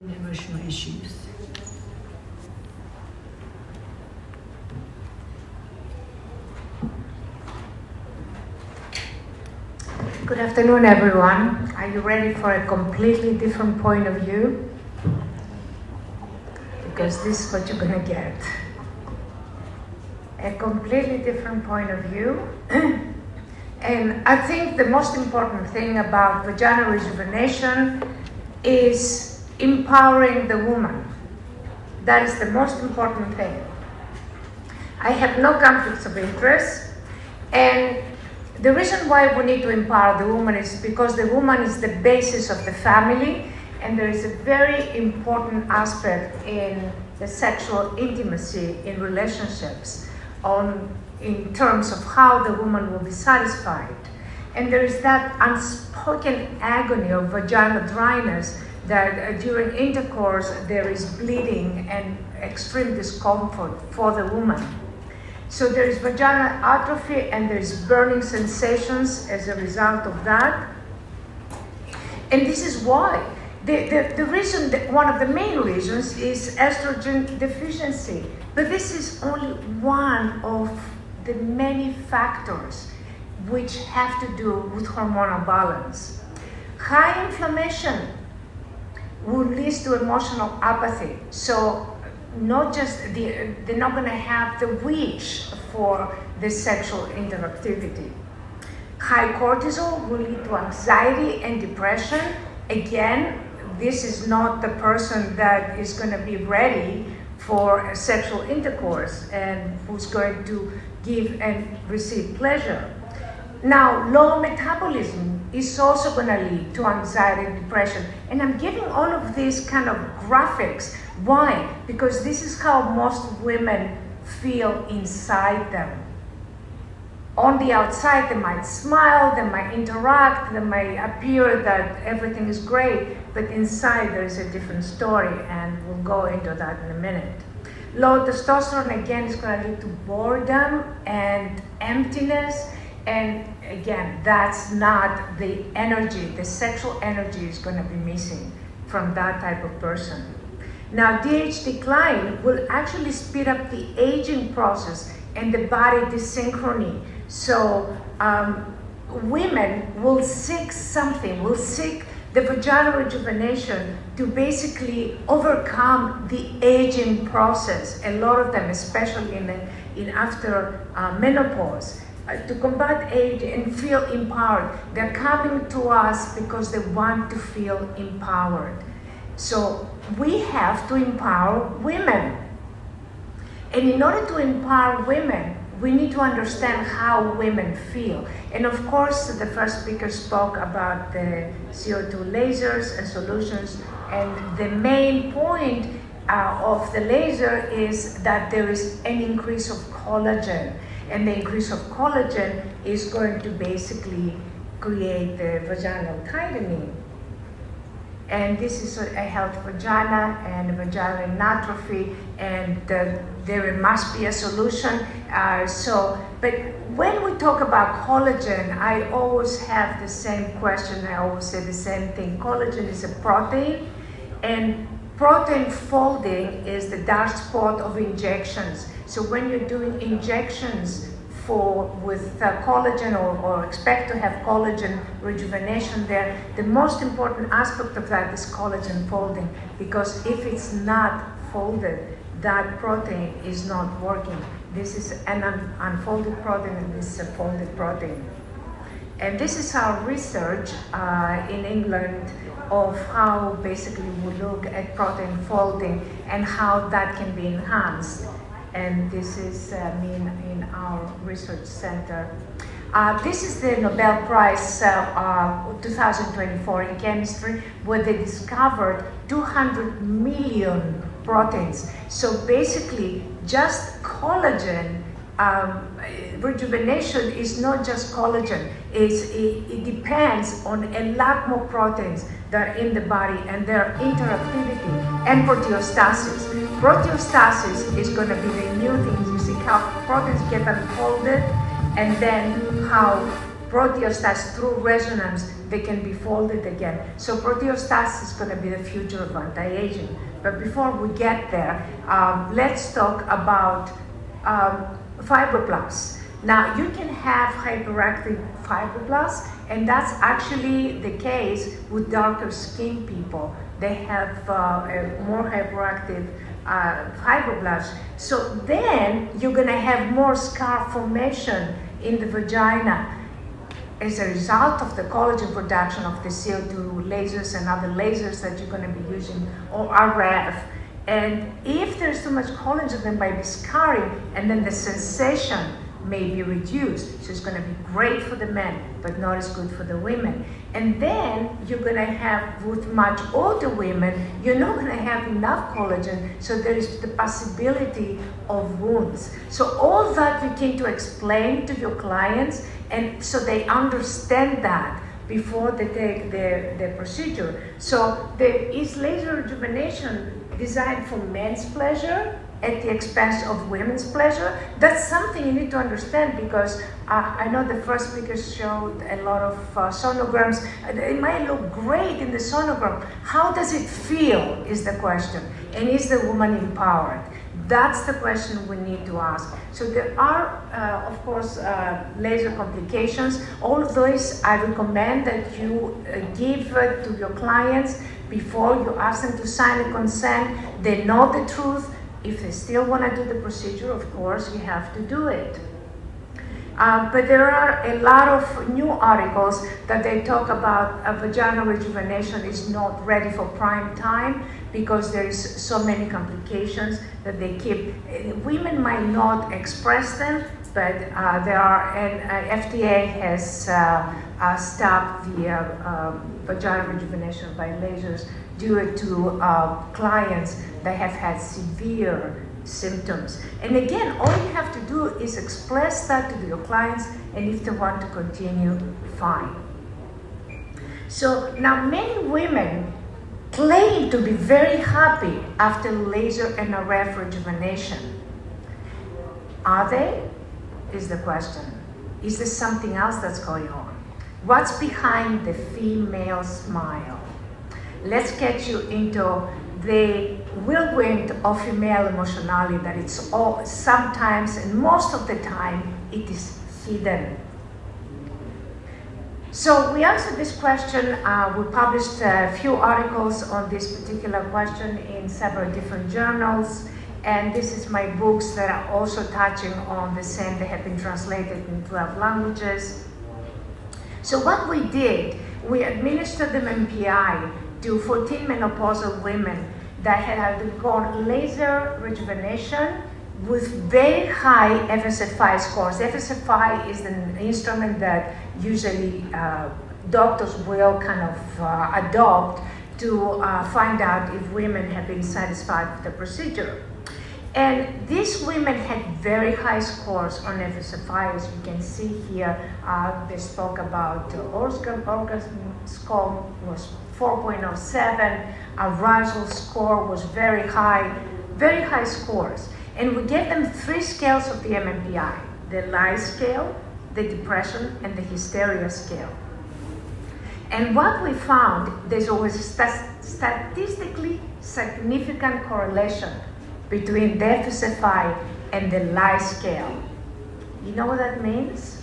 emotional issues. Good afternoon, everyone. Are you ready for a completely different point of view? Because this is what you're going to get. A completely different point of view. And I think the most important thing about vaginal rejuvenation is empowering the woman. That is the most important thing. I have no conflicts of interest, and the reason why we need to empower the woman is because the woman is the basis of the family, and there is a very important aspect in the sexual intimacy in relationships in terms of how the woman will be satisfied. And there is that unspoken agony of vaginal dryness that during intercourse there is bleeding and extreme discomfort for the woman. So there is vaginal atrophy and there is burning sensations as a result of that. And this is why. The reason, one of the main reasons is estrogen deficiency. But this is only one of the many factors which have to do with hormonal balance. High inflammation will lead to emotional apathy. So not just they're not going to have the wish for the sexual interactivity. High cortisol will lead to anxiety and depression. Again, this is not the person that is going to be ready for sexual intercourse and who's going to give and receive pleasure. Now, low metabolism is also going to lead to anxiety and depression. And I'm giving all of these kind of graphics. Why? Because this is how most women feel inside them. On the outside, they might smile, they might interact, they might appear that everything is great, but inside there is a different story, and we'll go into that in a minute. Low testosterone, again, is going to lead to boredom and emptiness. And again, that's not the energy. The sexual energy is going to be missing from that type of person. Now, DH decline will actually speed up the aging process and the body desynchrony. So women will seek something, will seek the vaginal rejuvenation to basically overcome the aging process. A lot of them, especially in after menopause, to combat age and feel empowered. They're coming to us because they want to feel empowered. So we have to empower women. And in order to empower women, we need to understand how women feel. And of course, the first speaker spoke about the CO2 lasers and solutions. And the main point of the laser is that there is an increase of collagen. And the increase of collagen is going to basically create the vaginal tightening. And this is a healthy vagina and a vaginal atrophy, and there must be a solution. But when we talk about collagen, I always have the same question. I always say the same thing. Collagen is a protein, and protein folding is the dark spot of injections. So when you're doing injections with collagen or expect to have collagen rejuvenation there, the most important aspect of that is collagen folding, because if it's not folded, that protein is not working. This is an unfolded protein, and this is a folded protein. And this is our research in England of how basically we look at protein folding and how that can be enhanced. And this is me in our research center. This is the Nobel Prize 2024 in chemistry, where they discovered 200 million proteins. So basically, just collagen rejuvenation is not just collagen. It depends on a lot more proteins that are in the body and their interactivity and proteostasis. Proteostasis is going to be the new thing. You see how proteins get unfolded and then how proteostasis through resonance, they can be folded again. So proteostasis is going to be the future of anti-aging. But before we get there, let's talk about fibroblasts. Now, you can have hyperactive fibroblasts, and that's actually the case with darker skinned people. They have more hyperactive fibroblasts. So then you're going to have more scar formation in the vagina as a result of the collagen production of the CO2 lasers and other lasers that you're going to be using, or RF. And if there's too much collagen, then might be scarring, and then the sensation may be reduced. So it's going to be great for the men, but not as good for the women. And then you're going to have, with much older women, you're not going to have enough collagen, so there is the possibility of wounds. So all that you need to explain to your clients, and so they understand that before they take the procedure. So there is laser rejuvenation designed for men's pleasure at the expense of women's pleasure. That's something you need to understand, because I know the first speaker showed a lot of sonograms. It might look great in the sonogram. How does it feel is the question. And is the woman empowered? That's the question we need to ask. So there are, of course, laser complications. All of those I recommend that you give to your clients before you ask them to sign a consent. They know the truth. If they still want to do the procedure, of course, you have to do it. But there are a lot of new articles that they talk about vaginal rejuvenation is not ready for prime time because there is so many complications that they keep. Women might not express them, but there are, and FDA has stopped the vaginal rejuvenation by lasers due to clients that have had severe symptoms. And again, all you have to do is express that to your clients, and if they want to continue, fine. So now many women claim to be very happy after laser and RF rejuvenation. Are they? Is the question. Is there something else that's going on? What's behind the female smile? Let's get you into the whirlwind of female emotionality, that it's all sometimes and most of the time it is hidden. So we answered this question. We published a few articles on this particular question in several different journals, and this is my books that are also touching on the same. They have been translated in 12 languages. So what we did, we administered the MPI to 14 menopausal women that had undergone laser rejuvenation with very high FSFI scores. FSFI is an instrument that usually doctors will kind of adopt to find out if women have been satisfied with the procedure. And these women had very high scores on FSFI, as you can see here. They spoke about orgasm score was 4.07, arousal score was very high scores. And we gave them 3 scales of the MMPI, the lie scale, the depression, and the hysteria scale. And what we found, there's always a statistically significant correlation between the FSFI and the lie scale. You know what that means?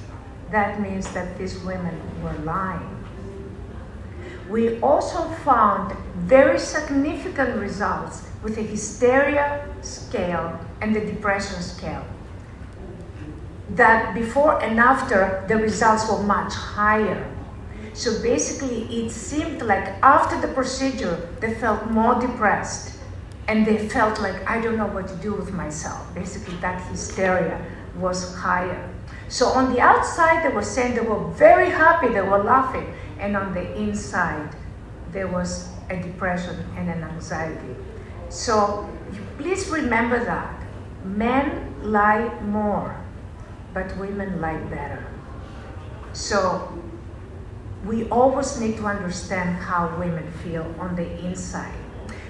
That means that these women were lying. We also found very significant results with the hysteria scale and the depression scale. That before and after, the results were much higher. So basically, it seemed like after the procedure, they felt more depressed. And they felt like, I don't know what to do with myself. Basically, that hysteria was higher. So on the outside, they were saying they were very happy, they were laughing. And on the inside, there was a depression and an anxiety. So please remember that. Men lie more, but women lie better. So we always need to understand how women feel on the inside.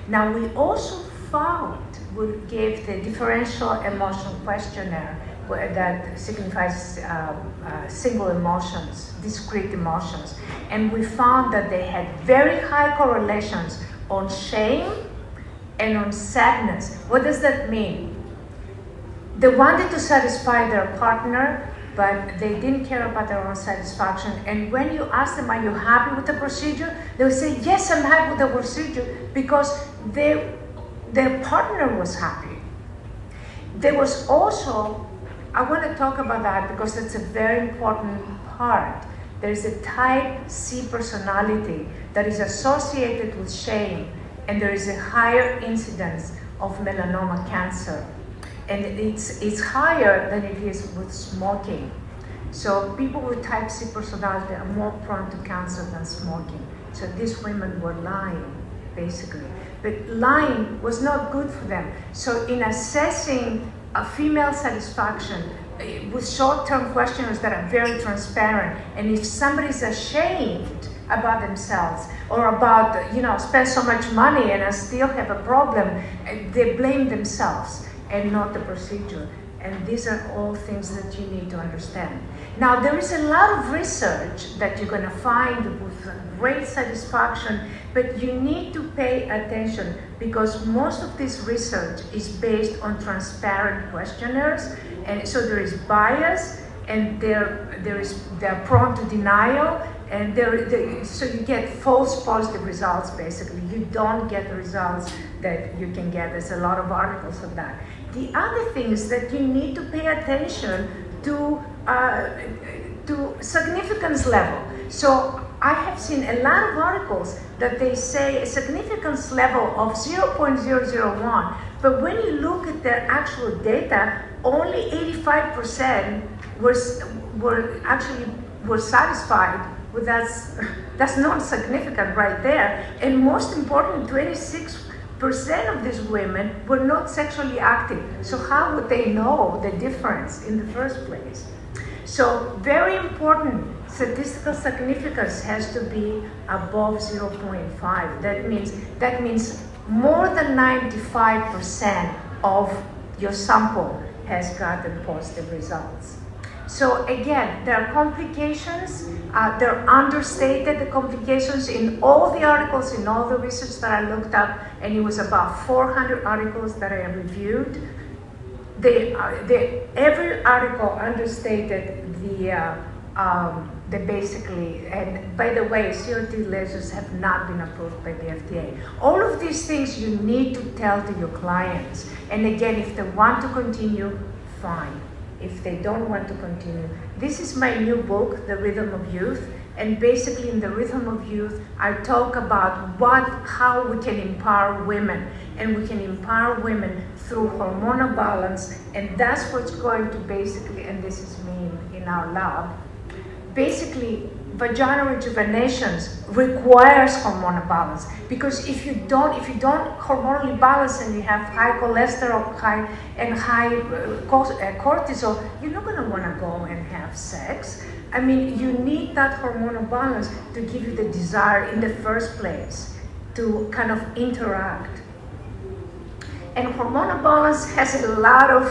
Now, we also found, we gave the differential emotional questionnaire that signifies single emotions, discrete emotions. And we found that they had very high correlations on shame and on sadness. What does that mean? They wanted to satisfy their partner, but they didn't care about their own satisfaction. And when you ask them, are you happy with the procedure? They will say, yes, I'm happy with the procedure, because their partner was happy. There was also, I want to talk about that because it's a very important part. There's a type C personality that is associated with shame, and there is a higher incidence of melanoma cancer. And it's higher than it is with smoking. So people with type C personality are more prone to cancer than smoking. So these women were lying, basically. But lying was not good for them. So in assessing a female satisfaction with short-term questionnaires that are very transparent, and if somebody's ashamed about themselves or about, spend so much money and I still have a problem, they blame themselves and not the procedure. And these are all things that you need to understand. Now, there is a lot of research that you're going to find with great satisfaction, but you need to pay attention because most of this research is based on transparent questionnaires, and so there is bias, and they're prone to denial, and so you get false positive results. Basically, you don't get the results that you can get. There's a lot of articles on that. The other thing is that you need to pay attention to significance level. So I have seen a lot of articles that they say a significance level of 0.001, but when you look at their actual data, only 85% were satisfied with that. That's not significant right there. And most important, 26% of these women were not sexually active. So how would they know the difference in the first place? So very important, statistical significance has to be above 0.5. That means more than 95% of your sample has gotten positive results. So again, there are complications. They're understated, the complications in all the articles, in all the research that I looked up, and it was about 400 articles that I reviewed. Every article understated the basically, and by the way, CRT lasers have not been approved by the FDA. All of these things you need to tell to your clients. And again, if they want to continue, fine. If they don't want to continue. This is my new book, The Rhythm of Youth. And basically in The Rhythm of Youth, I talk about how we can empower women. And we can empower women through hormonal balance. And that's what's going to basically, and this is me in our lab, basically vaginal rejuvenations requires hormonal balance, because if you don't hormonally balance and you have high cholesterol, high cortisol, you're not going to want to go and have sex. I mean, you need that hormonal balance to give you the desire in the first place to kind of interact. And hormonal balance has a lot of,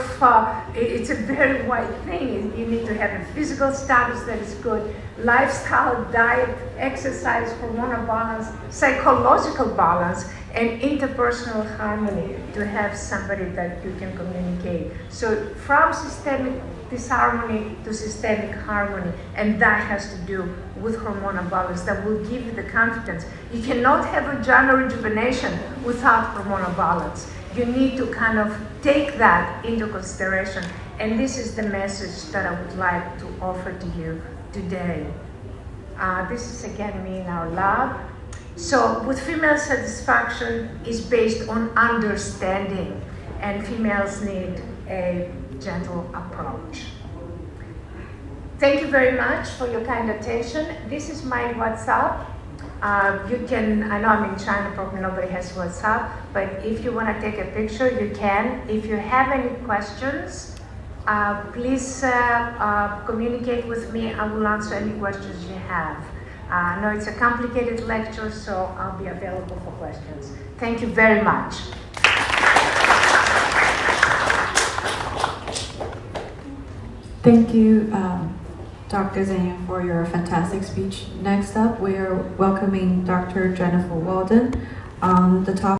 it's a very wide thing. You need to have a physical status that is good, lifestyle, diet, exercise, hormonal balance, psychological balance, and interpersonal harmony to have somebody that you can communicate. So from systemic disharmony to systemic harmony, and that has to do with hormonal balance that will give you the confidence. You cannot have vaginal rejuvenation without hormonal balance. You need to kind of take that into consideration. And this is the message that I would like to offer to you today. This is again me in our lab. So with female satisfaction is based on understanding, and females need a gentle approach. Thank you very much for your kind attention. This is my WhatsApp. You can, I know I'm in China, probably nobody has WhatsApp, but if you want to take a picture, you can. If you have any questions, please communicate with me. I will answer any questions you have. I know it's a complicated lecture, so I'll be available for questions. Thank you very much. Thank you, Dr. Xanya, for your fantastic speech. Next up, we are welcoming Dr. Jennifer Walden on the topic